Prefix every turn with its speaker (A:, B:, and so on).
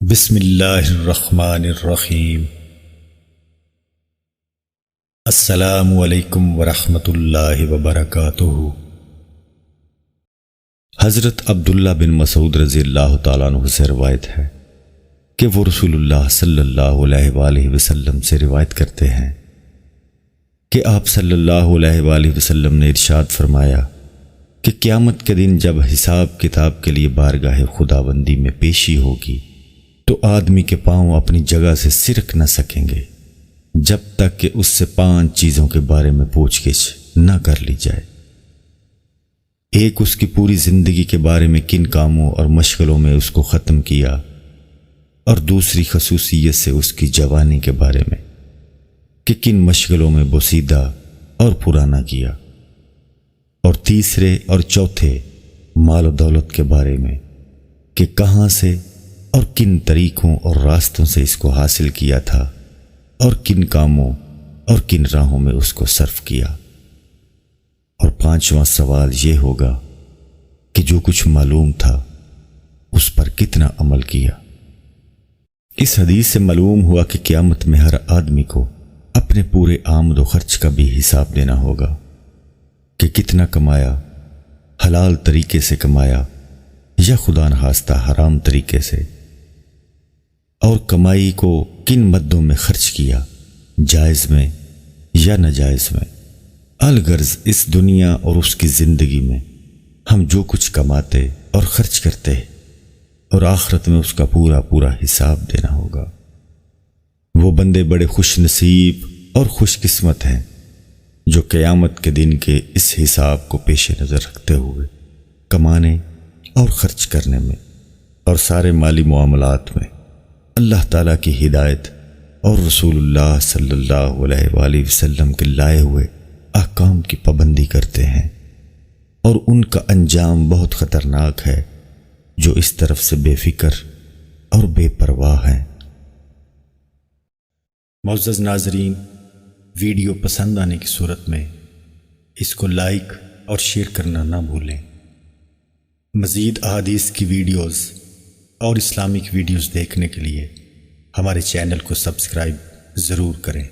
A: بسم اللہ الرحمن الرحیم۔ السلام علیکم ورحمۃ اللہ وبرکاتہ۔ حضرت عبداللہ بن مسعود رضی اللہ تعالیٰ عنہ سے روایت ہے کہ وہ رسول اللہ صلی اللہ علیہ وآلہ وسلم سے روایت کرتے ہیں کہ آپ صلی اللہ علیہ وآلہ وسلم نے ارشاد فرمایا کہ قیامت کے دن جب حساب کتاب کے لیے بارگاہ خداوندی میں پیشی ہوگی تو آدمی کے پاؤں اپنی جگہ سے سرک نہ سکیں گے جب تک کہ اس سے 5 چیزوں کے بارے میں پوچھ گچھ نہ کر لی جائے۔ ایک، اس کی پوری زندگی کے بارے میں کن کاموں اور مشغلوں میں اس کو ختم کیا، اور دوسری خصوصیت سے اس کی جوانی کے بارے میں کہ کن مشغلوں میں بوسیدہ اور پرانا کیا، اور تیسرے اور چوتھے مال و دولت کے بارے میں کہ کہاں سے اور کن طریقوں اور راستوں سے اس کو حاصل کیا تھا، اور کن کاموں اور کن راہوں میں اس کو صرف کیا۔ اور 5واں سوال یہ ہوگا کہ جو کچھ معلوم تھا اس پر کتنا عمل کیا۔ اس حدیث سے معلوم ہوا کہ قیامت میں ہر آدمی کو اپنے پورے آمد و خرچ کا بھی حساب دینا ہوگا کہ کتنا کمایا، حلال طریقے سے کمایا یا خدا نخواستہ حرام طریقے سے، اور کمائی کو کن مدوں میں خرچ کیا، جائز میں یا ناجائز میں۔ الغرض اس دنیا اور اس کی زندگی میں ہم جو کچھ کماتے اور خرچ کرتے اور آخرت میں اس کا پورا حساب دینا ہوگا۔ وہ بندے بڑے خوش نصیب اور خوش قسمت ہیں جو قیامت کے دن کے اس حساب کو پیش نظر رکھتے ہوئے کمانے اور خرچ کرنے میں اور سارے مالی معاملات میں اللہ تعالیٰ کی ہدایت اور رسول اللہ صلی اللہ علیہ وآلہ وسلم کے لائے ہوئے احکام کی پابندی کرتے ہیں، اور ان کا انجام بہت خطرناک ہے جو اس طرف سے بے فکر اور بے پرواہ ہیں۔ معزز ناظرین، ویڈیو پسند آنے کی صورت میں اس کو لائک اور شیئر کرنا نہ بھولیں۔ مزید احادیث کی ویڈیوز اور اسلامک ویڈیوز دیکھنے کے لیے ہمارے چینل کو سبسکرائب ضرور کریں۔